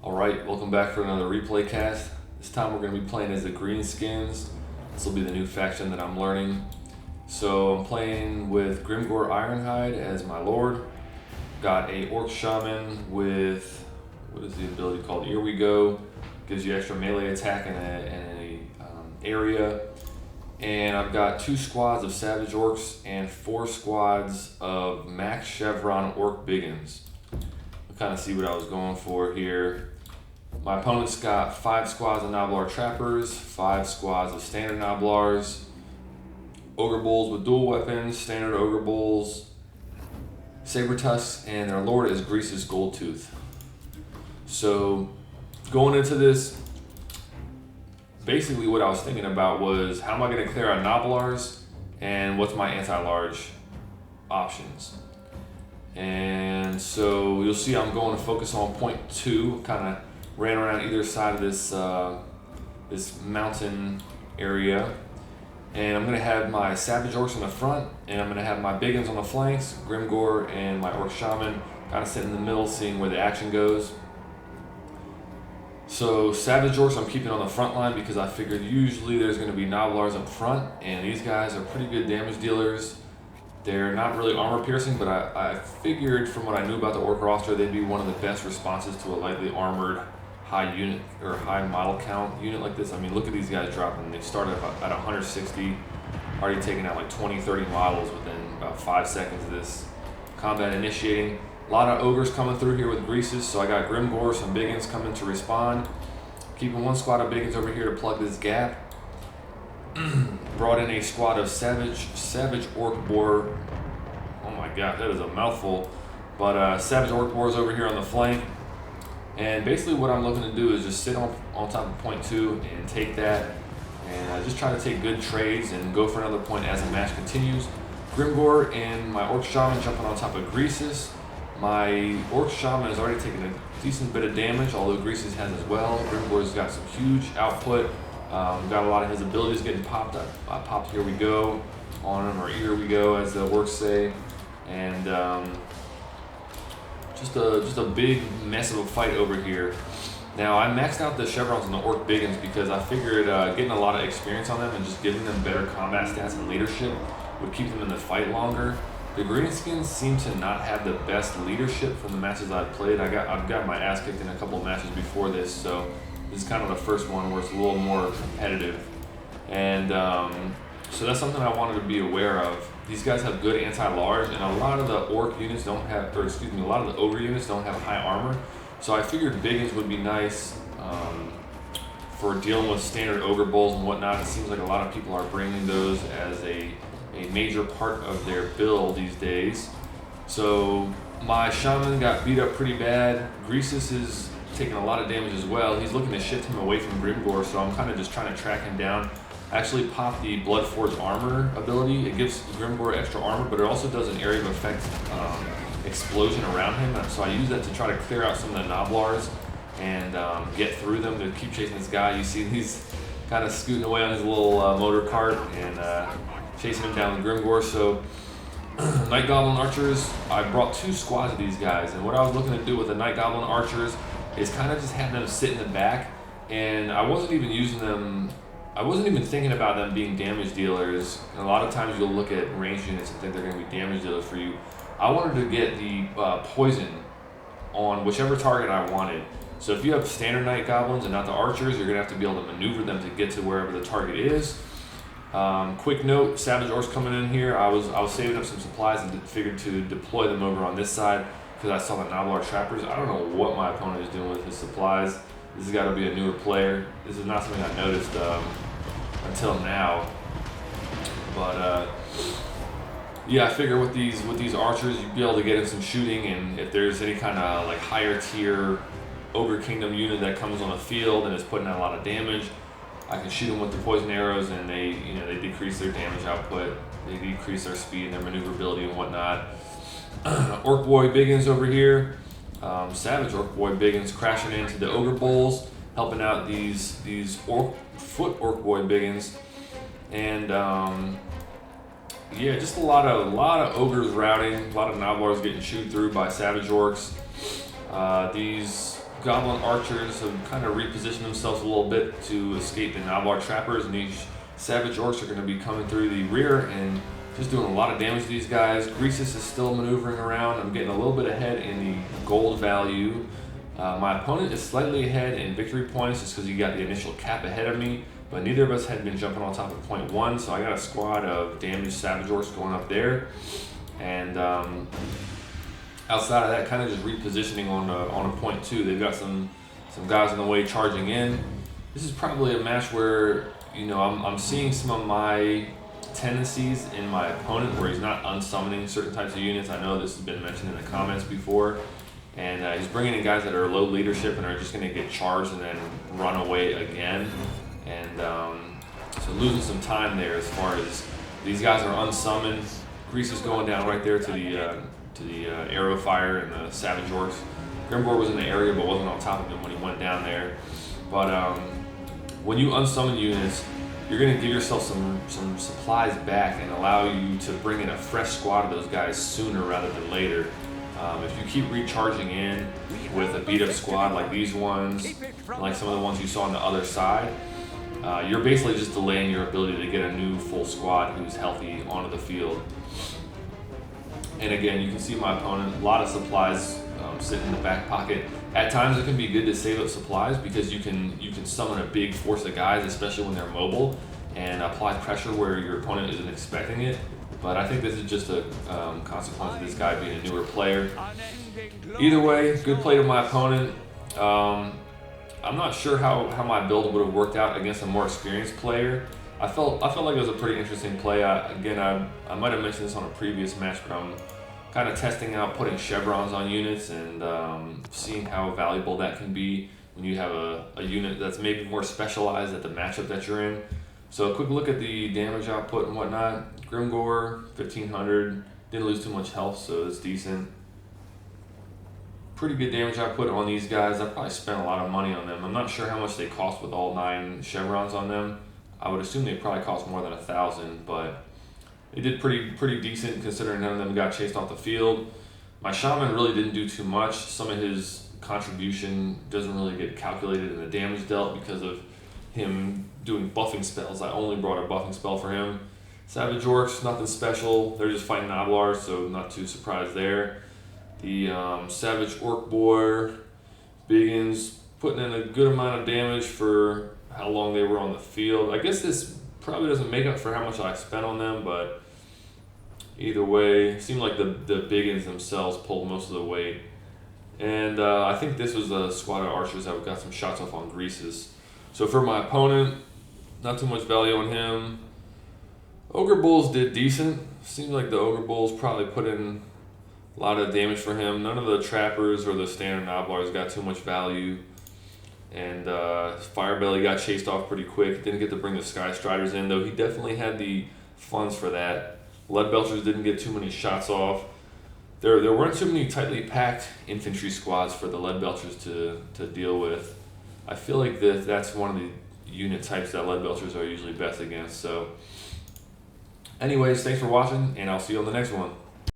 Alright, welcome back for another replay cast. This time we're going to be playing as the Greenskins. This will be the new faction that I'm learning. So I'm playing with Grimgor Ironhide as my lord. Got a Orc Shaman with, what is the ability called? Here we go. Gives you extra melee attack in a area. And I've got 2 squads of Savage Orcs and 4 squads of Max Chevron Orc Biggins. Kind of see what I was going for here. My opponent's got 5 squads of Noblar Trappers, 5 squads of standard Noblars, Ogre Bulls with dual weapons, standard Ogre Bulls, Saber Tusks, and their lord is Greasus Goldtooth. So going into this, basically what I was thinking about was how am I going to clear out Noblars and what's my anti-large options. And so you'll see I'm going to focus on point 2. Kind of ran around either side of this this mountain area, and I'm going to have my Savage Orcs on the front, and I'm going to have my Biggins on the flanks, Grimgor and my Orc Shaman kind of sitting in the middle, seeing where the action goes. So Savage Orcs I'm keeping on the front line because I figured usually there's going to be Noblars up front, and these guys are pretty good damage dealers. They're not really armor piercing, but I figured from what I knew about the Orc roster, they'd be one of the best responses to a lightly armored high unit or high model count unit like this. I mean, look at these guys dropping. They started at 160, already taking out like 20, 30 models within about 5 seconds of this combat initiating. A lot of ogres coming through here with Greasus, so I got Grimgor, some Biggins coming to respond. Keeping 1 squad of Biggins over here to plug this gap. Brought in a squad of Savage Orc Boar. Oh my god, that is a mouthful. But Savage Orc Boars over here on the flank. And basically what I'm looking to do is just sit on top of point 2 and take that. And just try to take good trades and go for another point as the match continues. Grimgor and my Orc Shaman jumping on top of Greasus. My Orc Shaman has already taken a decent bit of damage, although Greasus has as well. Grimgor's got some huge output. Got a lot of his abilities getting popped up. I popped Here We Go on him, or Here We Go as the works say, and just a big mess of a fight over here. Now I maxed out the chevrons on the Orc Biggins because I figured getting a lot of experience on them and just giving them better combat stats and leadership would keep them in the fight longer. The Greenskins seem to not have the best leadership from the matches I've played. I've got my ass kicked in a couple of matches before this, so this is kind of the first one where it's a little more competitive. And so that's something I wanted to be aware of. These guys have good anti-large, and a lot of the Orc units don't have, or excuse me, a lot of the Ogre units don't have high armor. So I figured Biggins would be nice for dealing with standard Ogre Bulls and whatnot. It seems like a lot of people are bringing those as a major part of their build these days. So my Shaman got beat up pretty bad. Greasus is taking a lot of damage as well. He's looking to shift him away from Grimgor, so I'm kind of just trying to track him down. I actually popped the Bloodforged Armor ability. It gives Grimgor extra armor, but it also does an area of effect explosion around him, so I use that to try to clear out some of the Noblars and get through them to keep chasing this guy. You see he's kind of scooting away on his little motor cart and chasing him down the Grimgor. So Night Goblin Archers, I brought 2 squads of these guys, and what I was looking to do with the Night Goblin Archers is kind of just have them sit in the back, and I wasn't even using them, I wasn't even thinking about them being damage dealers. And a lot of times you'll look at ranged units and think they're going to be damage dealers for you. I wanted to get the poison on whichever target I wanted. So if you have standard Night Goblins and not the Archers, you're going to have to be able to maneuver them to get to wherever the target is. Quick note, Savage Orcs coming in here. I was saving up some supplies and figured to deploy them over on this side because I saw the Noblar Trappers. I don't know what my opponent is doing with his supplies. This has got to be a newer player. This is not something I noticed until now. But yeah, I figure with these archers, you'd be able to get in some shooting, and if there's any kind of like higher tier Ogre Kingdom unit that comes on the field and is putting out a lot of damage, I can shoot them with the poison arrows, and they decrease their damage output, they decrease their speed and their maneuverability and whatnot. Orc Boy Biggins over here, Savage Orc Boy Biggins crashing into the Ogre Bulls, helping out these Foot Orc Boy Biggins, and yeah, just a lot of ogres routing, a lot of Noblars getting chewed through by Savage Orcs. These Goblin archers have kind of repositioned themselves a little bit to escape the Nablar trappers, and these savage orcs are going to be coming through the rear and just doing a lot of damage to these guys. Greasus is still maneuvering around. I'm getting a little bit ahead in the gold value. My opponent is slightly ahead in victory points just because he got the initial cap ahead of me, but neither of us had been jumping on top of point 1, so I got a squad of damaged savage orcs going up there. And outside of that, kind of just repositioning on a point 2. They've got some guys on the way charging in. This is probably a match where, you know, I'm seeing some of my tendencies in my opponent where he's not unsummoning certain types of units. I know this has been mentioned in the comments before. And he's bringing in guys that are low leadership and are just going to get charged and then run away again. And so losing some time there as far as these guys are unsummoned. Greasus going down right there to the arrow fire and the savage orcs. Grimgor was in the area but wasn't on top of him when he went down there. But when you unsummon units, you're going to give yourself some supplies back and allow you to bring in a fresh squad of those guys sooner rather than later. If you keep recharging in with a beat up squad like these ones, like some of the ones you saw on the other side, you're basically just delaying your ability to get a new full squad who's healthy onto the field. And again, you can see my opponent, a lot of supplies sitting in the back pocket. At times it can be good to save up supplies because you can summon a big force of guys, especially when they're mobile, and apply pressure where your opponent isn't expecting it. But I think this is just a consequence of this guy being a newer player. Either way, good play to my opponent. I'm not sure how my build would have worked out against a more experienced player. I felt like it was a pretty interesting play. I might have mentioned this on a previous match, but I'm kind of testing out putting chevrons on units and seeing how valuable that can be when you have a unit that's maybe more specialized at the matchup that you're in. So a quick look at the damage output and whatnot. Grimgor, 1500, didn't lose too much health, so it's decent. Pretty good damage output on these guys. I probably spent a lot of money on them. I'm not sure how much they cost with all 9 chevrons on them. I would assume they probably cost more than 1,000, but they did pretty decent considering none of them got chased off the field. My shaman really didn't do too much. Some of his contribution doesn't really get calculated in the damage dealt because of him doing buffing spells. I only brought a buffing spell for him. Savage orcs, nothing special. They're just fighting Nablars, so not too surprised there. The savage orc boy, Biggins, putting in a good amount of damage for how long they were on the field. I guess this probably doesn't make up for how much I spent on them, but either way, it seemed like the Biggins themselves pulled most of the weight. And I think this was a squad of archers that got some shots off on Greasus. So for my opponent, not too much value on him. Ogre Bulls did decent. Seems like the Ogre Bulls probably put in a lot of damage for him. None of the trappers or the standard Noblars got too much value. And Firebelly got chased off pretty quick. Didn't get to bring the Sky Striders in, though he definitely had the funds for that. Leadbelchers didn't get too many shots off. There weren't too many tightly packed infantry squads for the Leadbelchers to deal with. I feel like that's one of the unit types that Leadbelchers are usually best against. So anyways, thanks for watching, and I'll see you on the next one.